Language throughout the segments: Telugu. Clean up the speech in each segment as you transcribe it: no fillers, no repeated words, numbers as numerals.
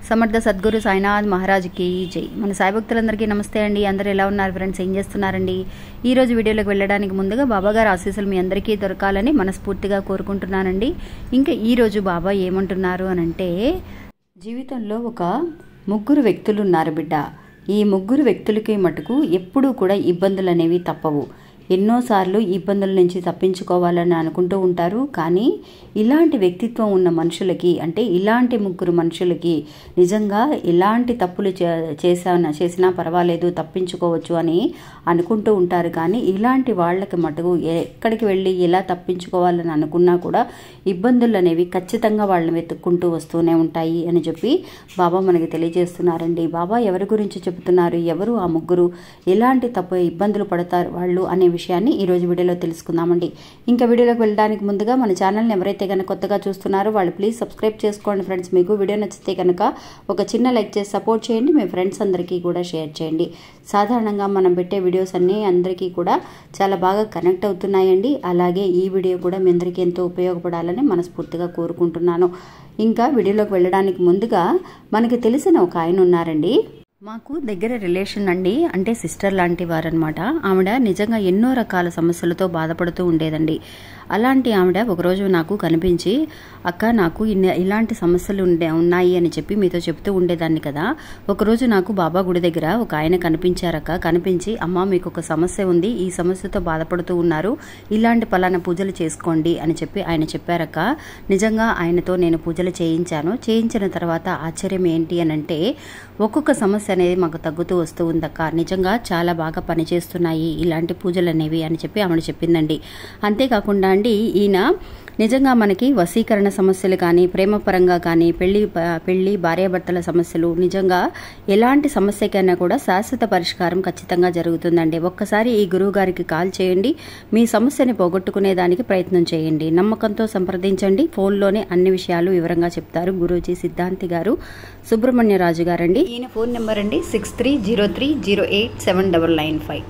సమర్థ సద్గురు సాయినాథ్ మహారాజ్కి జై. మన సాయి భక్తులందరికీ నమస్తే అండి. అందరూ ఎలా ఉన్నారు ఫ్రెండ్స్? ఏం చేస్తున్నారండి? ఈ రోజు వీడియోలోకి వెళ్ళడానికి ముందుగా బాబాగారు ఆశీస్సులు మీ అందరికీ దొరకాలని మనస్ఫూర్తిగా కోరుకుంటున్నానండి. ఇంకా ఈరోజు బాబా ఏమంటున్నారు అనంటే, జీవితంలో ఒక ముగ్గురు వ్యక్తులు ఉన్నారు బిడ్డ. ఈ ముగ్గురు వ్యక్తులకి మటుకు ఎప్పుడూ కూడా ఇబ్బందులు అనేవి తప్పవు. ఎన్నోసార్లు ఇబ్బందుల నుంచి తప్పించుకోవాలని అనుకుంటూ ఉంటారు. కానీ ఇలాంటి వ్యక్తిత్వం ఉన్న మనుషులకి, అంటే ఇలాంటి ముగ్గురు మనుషులకి నిజంగా ఎలాంటి తప్పులు చేసినా పర్వాలేదు, తప్పించుకోవచ్చు అని అనుకుంటూ ఉంటారు. కానీ ఇలాంటి వాళ్ళకి మటుకు ఎక్కడికి వెళ్ళి ఎలా తప్పించుకోవాలని అనుకున్నా కూడా ఇబ్బందులు అనేవి ఖచ్చితంగా వాళ్ళని వెతుక్కుంటూ వస్తూనే ఉంటాయి అని చెప్పి బాబా మనకి తెలియజేస్తున్నారండి. బాబా ఎవరి గురించి చెబుతున్నారు, ఎవరు ఆ ముగ్గురు, ఎలాంటి ఇబ్బందులు పడతారు వాళ్ళు అనే విషయాన్ని ఈరోజు వీడియోలో తెలుసుకుందామండి. ఇంకా వీడియోలోకి వెళ్ళడానికి ముందుగా మన ఛానల్ని ఎవరైతే కనుక కొత్తగా చూస్తున్నారో వాళ్ళు ప్లీజ్ సబ్స్క్రైబ్ చేసుకోండి ఫ్రెండ్స్. మీకు వీడియో నచ్చితే కనుక ఒక చిన్న లైక్ చేసి సపోర్ట్ చేయండి. మీ ఫ్రెండ్స్ అందరికీ కూడా షేర్ చేయండి. సాధారణంగా మనం పెట్టే వీడియోస్ అన్నీ అందరికీ కూడా చాలా బాగా కనెక్ట్ అవుతున్నాయండి. అలాగే ఈ వీడియో కూడా మీ అందరికీ ఎంతో ఉపయోగపడాలని మనస్ఫూర్తిగా కోరుకుంటున్నాను. ఇంకా వీడియోలోకి వెళ్ళడానికి ముందుగా మనకి తెలిసిన ఒక ఆయన ఉన్నారండి. మాకు దగ్గర రిలేషన్ అండి, అంటే సిస్టర్ లాంటి వారనమాట. ఆవిడ నిజంగా ఎన్నో రకాల సమస్యలతో బాధపడుతూ ఉండేదండి. అలాంటి ఆవిడ ఒకరోజు నాకు కనిపించి, అక్క నాకు ఇలాంటి సమస్యలు ఉన్నాయి అని చెప్పి మీతో చెప్తూ ఉండేదాన్ని కదా. ఒకరోజు నాకు బాబా గుడి దగ్గర ఒక ఆయన కనిపించారక్క. కనిపించి, అమ్మ మీకు ఒక సమస్య ఉంది, ఈ సమస్యతో బాధపడుతూ ఉన్నారు, ఇలాంటి పలానా పూజలు చేసుకోండి అని చెప్పి ఆయన చెప్పారక్క. నిజంగా ఆయనతో నేను పూజలు చేయించిన తర్వాత ఆశ్చర్యం ఏంటి అని అంటే, ఒక్కొక్క సమస్య అనేది మాకు తగ్గుతూ వస్తూ ఉందక్క. నిజంగా చాలా బాగా పనిచేస్తున్నాయి ఇలాంటి పూజలు అనేవి అని చెప్పి ఆవిడ చెప్పిందండి. అంతేకాకుండా అండి, ఈయన నిజంగా మనకి వశీకరణ సమస్యలు కానీ, ప్రేమ పరంగా కానీ, పెళ్లి భార్యాభర్తల సమస్యలు, నిజంగా ఎలాంటి సమస్యకైనా కూడా శాశ్వత పరిష్కారం ఖచ్చితంగా జరుగుతుందండి. ఒక్కసారి ఈ గురువు గారికి కాల్ చేయండి, మీ సమస్యని పోగొట్టుకునేదానికి ప్రయత్నం చేయండి. నమ్మకంతో సంప్రదించండి. ఫోన్లోనే అన్ని విషయాలు వివరంగా చెప్తారు గురూజీ సిద్ధాంతి గారు, సుబ్రహ్మణ్యరాజు గారండి. ఈయన ఫోన్ నెంబర్ అండి 6303087995.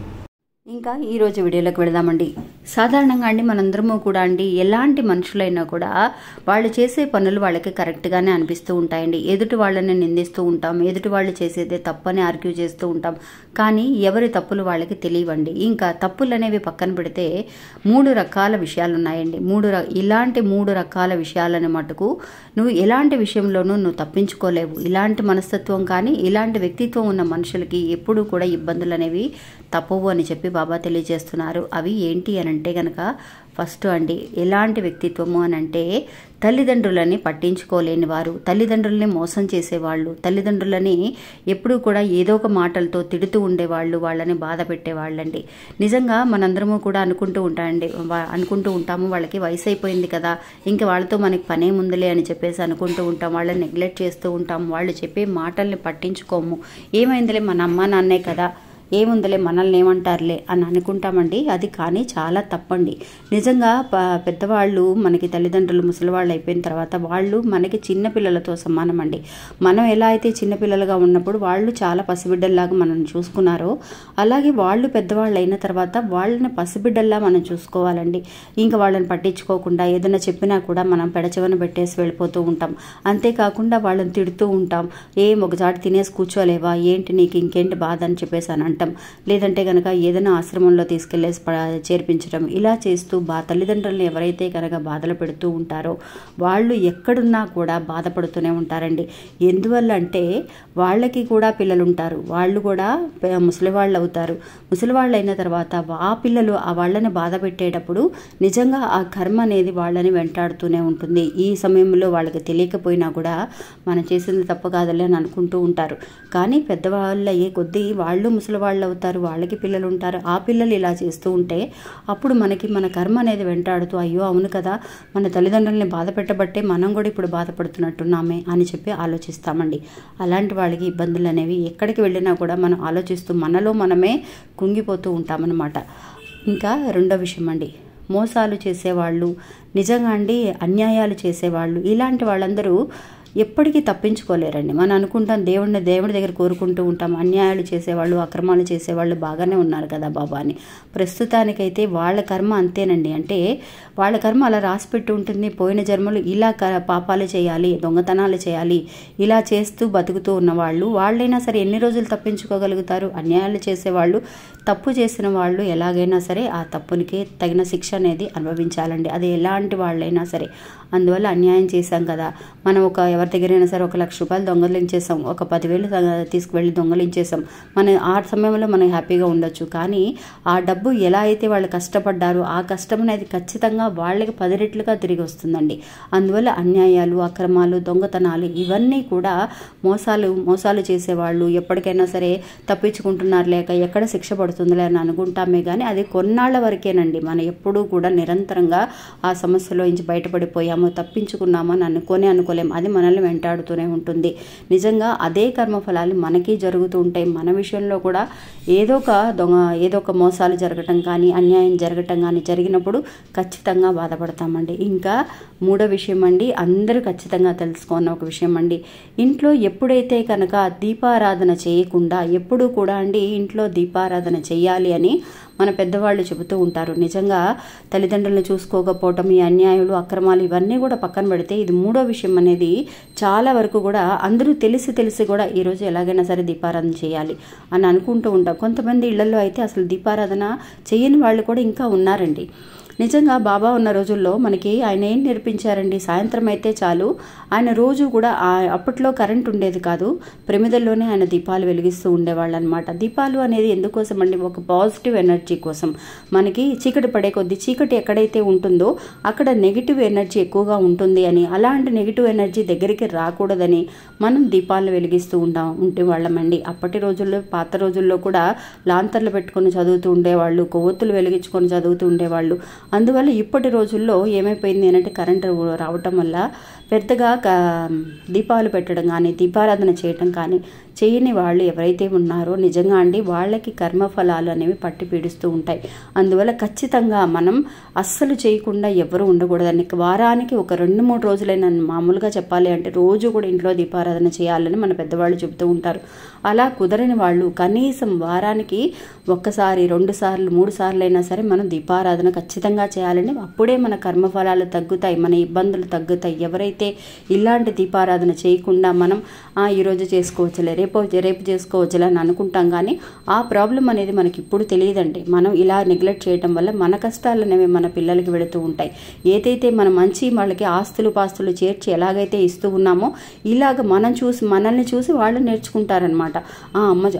ఇంకా ఈరోజు వీడియోలోకి వెళదామండి. సాధారణంగా అండి మనందరము కూడా అండి, ఎలాంటి మనుషులైనా కూడా వాళ్ళు చేసే పనులు వాళ్ళకి కరెక్ట్గానే అనిపిస్తూ ఉంటాయండి. ఎదుటి వాళ్ళని నిందిస్తూ ఉంటాం, ఎదుటి వాళ్ళు చేసేదే తప్పని ఆర్గ్యూ చేస్తూ ఉంటాం. కానీ ఎవరి తప్పులు వాళ్ళకి తెలియవండి. ఇంకా తప్పులు అనేవి పక్కన పెడితే 3 రకాల విషయాలు ఉన్నాయండి. ఇలాంటి 3 రకాల విషయాలను మటుకు నువ్వు ఎలాంటి విషయంలోనూ నువ్వు తప్పించుకోలేవు. ఇలాంటి మనస్తత్వం కానీ, ఇలాంటి వ్యక్తిత్వం ఉన్న మనుషులకి ఎప్పుడూ కూడా ఇబ్బందులు అనేవి తప్పవు అని చెప్పి బాబా తెలియజేస్తున్నారు. అవి ఏంటి అని అంటే గనక, ఫస్ట్ అండి, ఎలాంటి వ్యక్తిత్వము అని అంటే, తల్లిదండ్రులని పట్టించుకోలేని వారు, తల్లిదండ్రులని మోసం చేసేవాళ్ళు, తల్లిదండ్రులని ఎప్పుడూ కూడా ఏదో ఒక మాటలతో తిడుతూ ఉండేవాళ్ళు, వాళ్ళని బాధ పెట్టేవాళ్ళండి. నిజంగా మనందరము కూడా అనుకుంటూ ఉంటాము, వాళ్ళకి వయసు అయిపోయింది కదా, ఇంకా వాళ్ళతో మనకి పనే ముందులే అని చెప్పేసి అనుకుంటూ ఉంటాం. వాళ్ళని నెగ్లెక్ట్ చేస్తూ ఉంటాం. వాళ్ళు చెప్పే మాటల్ని పట్టించుకోము. ఏమైందిలే, మన అమ్మ నాన్నే కదా, ఏముందలే, మనల్ని ఏమంటారులే అని అనుకుంటామండి. అది కానీ చాలా తప్పండి. నిజంగా పెద్దవాళ్ళు మనకి తల్లిదండ్రులు ముసలివాళ్ళు అయిపోయిన తర్వాత వాళ్ళు మనకి చిన్నపిల్లలతో సమానం అండి. మనం ఎలా అయితే చిన్నపిల్లలుగా ఉన్నప్పుడు వాళ్ళు చాలా పసిబిడ్డల్లాగా మనం చూసుకున్నారో, అలాగే వాళ్ళు పెద్దవాళ్ళు అయిన తర్వాత వాళ్ళని పసిబిడ్డల్లా మనం చూసుకోవాలండి. ఇంకా వాళ్ళని పట్టించుకోకుండా ఏదైనా చెప్పినా కూడా మనం పెడచెవన పెట్టేసి వెళ్ళిపోతూ ఉంటాం. అంతేకాకుండా వాళ్ళని తిడుతూ ఉంటాం. ఒకసారి తినేసి కూర్చోలేవా, ఏంటి నీకు ఇంకేంటి బాధ అని చెప్పేసి అని అంటాం. లేదంటే కనుక ఏదైనా ఆశ్రమంలో తీసుకెళ్లేసి చేర్పించడం, ఇలా చేస్తూ తల్లిదండ్రులను ఎవరైతే కనుక బాధలు పెడుతూ ఉంటారో వాళ్ళు ఎక్కడున్నా కూడా బాధపడుతూనే ఉంటారండి. ఎందువల్ల అంటే, వాళ్ళకి కూడా పిల్లలు ఉంటారు, వాళ్ళు కూడా ముసలివాళ్ళు అవుతారు. ముసలివాళ్ళు అయిన తర్వాత ఆ పిల్లలు వాళ్ళని బాధ పెట్టేటప్పుడు నిజంగా ఆ కర్మ అనేది వాళ్ళని వెంటాడుతూనే ఉంటుంది. ఈ సమయంలో వాళ్ళకి తెలియకపోయినా కూడా మనం చేసింది తప్పు కాదులే అని అనుకుంటూ ఉంటారు. కానీ పెద్దవాళ్ళు అయ్యే కొద్దీ వాళ్ళు ముసలివాళ్ళు అవుతారు, వాళ్ళకి పిల్లలు ఉంటారు. ఆ పిల్లలు ఇలా చేస్తూ ఉంటే అప్పుడు మన కర్మ అనేది వెంటాడుతూ, అయ్యో అవును కదా, మన తల్లిదండ్రులని బాధ పెట్టబట్టే మనం కూడా ఇప్పుడు బాధపడుతున్నట్టున్నామే అని చెప్పి ఆలోచిస్తామండి. అలాంటి వాళ్ళకి ఇబ్బందులు అనేవి ఎక్కడికి వెళ్ళినా కూడా మనం ఆలోచిస్తూ మనలో మనమే కుంగిపోతూ ఉంటామన్నమాట. ఇంకా రెండో విషయం అండి, మోసాలు చేసేవాళ్ళు, నిజంగా అండి అన్యాయాలు చేసేవాళ్ళు, ఇలాంటి వాళ్ళందరూ ఎప్పటికీ తప్పించుకోలేరండి. మనం అనుకుంటాం దేవుడి దగ్గర కోరుకుంటూ ఉంటాం, అన్యాయాలు చేసేవాళ్ళు, అక్రమాలు చేసేవాళ్ళు బాగానే ఉన్నారు కదా బాబా అని. ప్రస్తుతానికైతే వాళ్ళ కర్మ అంతేనండి. అంటే వాళ్ళ కర్మ అలా రాసిపెట్టి ఉంటుంది. పోయిన జన్మలు ఇలా పాపాలు చేయాలి, దొంగతనాలు చేయాలి, ఇలా చేస్తూ బతుకుతూ ఉన్నవాళ్ళు వాళ్ళైనా సరే ఎన్ని రోజులు తప్పించుకోగలుగుతారు? అన్యాయాలు చేసేవాళ్ళు, తప్పు చేసిన వాళ్ళు ఎలాగైనా సరే ఆ తప్పునికి తగిన శిక్ష అనేది అనుభవించాలండి. అది ఎలాంటి వాళ్ళైనా సరే. అందువల్ల అన్యాయం చేశాం కదా, మనం ఎవరి దగ్గరైనా సరే 1 లక్ష రూపాయలు దొంగలించేసాం, ఒక 10,000 తీసుకువెళ్ళి దొంగలించేసాం, మనం ఆ సమయంలో మనం హ్యాపీగా ఉండొచ్చు. కానీ ఆ డబ్బు ఎలా అయితే వాళ్ళు కష్టపడ్డారో ఆ కష్టం అనేది ఖచ్చితంగా వాళ్ళకి 10 రెట్లుగా తిరిగి వస్తుందండి. అందువల్ల అన్యాయాలు, అక్రమాలు, దొంగతనాలు ఇవన్నీ కూడా మోసాలు చేసేవాళ్ళు ఎప్పటికైనా సరే తప్పించుకుంటున్నారు, లేక ఎక్కడ శిక్ష పడుతుందిలే అని అనుకుంటామే కానీ అది కొన్నాళ్ల వరకేనండి. మనం ఎప్పుడూ కూడా నిరంతరంగా ఆ సమస్యలో నుంచి బయటపడిపోయాము, తప్పించుకున్నాము అని అనుకోలేము. అది మనల్ని వెంటాడుతూనే ఉంటుంది. నిజంగా అదే కర్మఫలాలు మనకి జరుగుతూ ఉంటాయి. మన విషయంలో కూడా ఏదో ఒక మోసాలు జరగటం కానీ, అన్యాయం జరగటం కానీ జరిగినప్పుడు ఖచ్చితంగా బాధపడతామండి. ఇంకా 3వ విషయం అండి, అందరూ ఖచ్చితంగా తెలుసుకున్న ఒక విషయం అండి, ఇంట్లో ఎప్పుడైతే కనుక దీపారాధన చేయకుండా, ఎప్పుడూ కూడా అండి ఇంట్లో దీపారాధన చేయాలి అని మన పెద్దవాళ్ళు చెబుతూ ఉంటారు. నిజంగా తల్లిదండ్రులను చూసుకోకపోవటం, ఈ అన్యాయాలు, అక్రమాలు ఇవన్నీ కూడా పక్కన పెడితే ఇది 3వ విషయం అనేది చాలా వరకు కూడా అందరూ తెలిసి కూడా ఈరోజు ఎలాగైనా సరే దీపారాధన చేయాలి అని అనుకుంటూ ఉంటాం. కొంతమంది ఇళ్లలో అయితే అసలు దీపారాధన చేయని వాళ్ళు కూడా ఇంకా ఉన్నారండి. నిజంగా బాబా ఉన్న రోజుల్లో మనకి ఆయన ఏం నేర్పించారండి, సాయంత్రం అయితే చాలు ఆయన రోజు కూడా అప్పట్లో కరెంట్ ఉండేది కాదు, ప్రమిదల్లోనే ఆయన దీపాలు వెలిగిస్తూ ఉండేవాళ్ళు అనమాట. దీపాలు అనేది ఎందుకోసం అండి, ఒక పాజిటివ్ ఎనర్జీ కోసం. మనకి చీకటి పడే కొద్దీ చీకటి ఎక్కడైతే ఉంటుందో అక్కడ నెగిటివ్ ఎనర్జీ ఎక్కువగా ఉంటుంది అని, అలాంటి నెగిటివ్ ఎనర్జీ దగ్గరికి రాకూడదని మనం దీపాలను వెలిగిస్తూ ఉండేవాళ్ళమండి. అప్పటి రోజుల్లో, పాత రోజుల్లో కూడా లాంతర్లు పెట్టుకొని చదువుతూ ఉండేవాళ్ళు, కొవ్వొత్తులు వెలిగించుకొని చదువుతూ ఉండేవాళ్ళు. అందువల్ల ఇప్పటి రోజుల్లో ఏమైపోయింది అంటే కరెంటు రావటం వల్ల పెద్దగా దీపాలు పెట్టడం కానీ, దీపారాధన చేయటం కానీ చేయని వాళ్ళు ఎవరైతే ఉన్నారో నిజంగా అండి వాళ్ళకి కర్మఫలాలు అనేవి పట్టి పీడిస్తూ ఉంటాయి. అందువల్ల ఖచ్చితంగా మనం అస్సలు చేయకుండా ఎవరు ఉండకూడదని, వారానికి ఒక 2-3 రోజులైనా, మామూలుగా చెప్పాలి అంటే రోజు కూడా ఇంట్లో దీపారాధన చేయాలని మన పెద్దవాళ్ళు చెబుతూ ఉంటారు. అలా కుదరని వాళ్ళు కనీసం వారానికి 1 సారి, 2 సార్లు, 3 సార్లు అయినా సరే మనం దీపారాధన ఖచ్చితంగా చేయాలండి. అప్పుడే మన కర్మఫలాలు తగ్గుతాయి, మన ఇబ్బందులు తగ్గుతాయి. ఎవరైతే ఇలాంటి దీపారాధన చేయకుండా మనం ఈరోజు చేసుకోవచ్చులే, రేపు చేసుకోవచ్చులే అని అనుకుంటాం కానీ ఆ ప్రాబ్లం అనేది మనకి ఇప్పుడు తెలియదండి. మనం ఇలా నెగ్లెక్ట్ చేయడం వల్ల మన కష్టాలు అనేవి మన పిల్లలకి వెళుతూ ఉంటాయి. ఏదైతే మన మంచి వాళ్ళకి ఆస్తులు పాస్తులు చేర్చి ఎలాగైతే ఇస్తూ ఉన్నామో ఇలాగ మనల్ని చూసి వాళ్ళు నేర్చుకుంటారనమాట.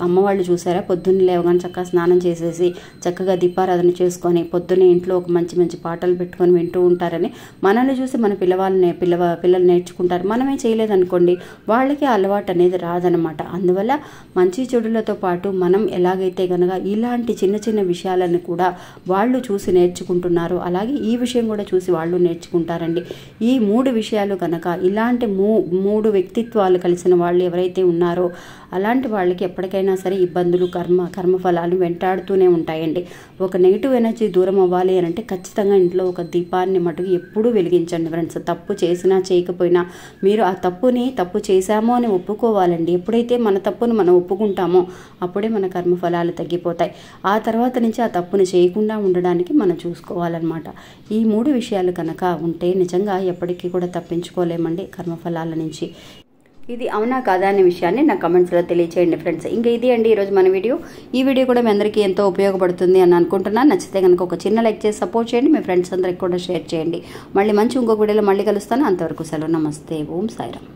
అమ్మ వాళ్ళు చూసారా, పొద్దున్న లేవగానే చక్కగా స్నానం చేసేసి చక్కగా దీపారాధన చేసుకొని పొద్దున్నే ఇంట్లో ఒక మంచి పాటలు పెట్టుకొని వింటూ ఉంటారని మనల్ని చూసి మన పిల్లలు నేర్చుకుంటారు. మనమే చేయలేదనుకోండి వాళ్ళకి అలవాటు అనేది రాదనమాట. అందువల్ల మంచి చెడులతో పాటు మనం ఎలాగైతే కనుక ఇలాంటి చిన్న విషయాలను కూడా వాళ్ళు చూసి నేర్చుకుంటున్నారు, అలాగే ఈ విషయం కూడా చూసి వాళ్ళు నేర్చుకుంటారండి. ఈ 3 విషయాలు కనుక ఇలాంటి 3 వ్యక్తిత్వాలు కలిసిన వాళ్ళు ఎవరైతే ఉన్నారో అలాంటి వాళ్ళకి ఎప్పటికైనా సరే ఇబ్బందులు, కర్మఫలాలు వెంటాడుతూనే ఉంటాయండి. ఒక నెగిటివ్ ఎనర్జీ దూరం అవ్వాలి అని అంటే ఖచ్చితంగా ఇంట్లో ఒక దీపాన్ని మటుకు ఎప్పుడూ వెలిగించండి ఫ్రెండ్స్. తప్పు చేసినా చేయకపోయినా మీరు ఆ తప్పు చేశామో అని ఒప్పుకోవాలండి. ఎప్పుడైతే మన తప్పును మనం ఒప్పుకుంటామో అప్పుడే మన కర్మఫలాలు తగ్గిపోతాయి. ఆ తర్వాత నుంచి ఆ తప్పును చేయకుండా ఉండడానికి మనం చూసుకోవాలన్నమాట. ఈ 3 విషయాలు కనుక ఉంటే నిజంగా ఎప్పటికీ కూడా తప్పించుకోలేమండి కర్మఫలాల నుంచి. ఇది అవునా కాదా అనే విషయాన్ని నా కమెంట్స్లో తెలియచేయండి ఫ్రెండ్స్. ఇంకా ఇది అండి ఈరోజు మన వీడియో. ఈ వీడియో కూడా మీ అందరికీ ఎంతో ఉపయోగపడుతుంది అని అనుకుంటున్నాను. నచ్చితే కనుక ఒక చిన్న లైక్ చేసి సపోర్ట్ చేయండి, మీ ఫ్రెండ్స్ అందరికి కూడా షేర్ చేయండి. మళ్ళీ ఇంకొక వీడియోలో మళ్ళీ కలుస్తాను. అంతవరకు సెలవు, నమస్తే, ఓం సాయిరామ్.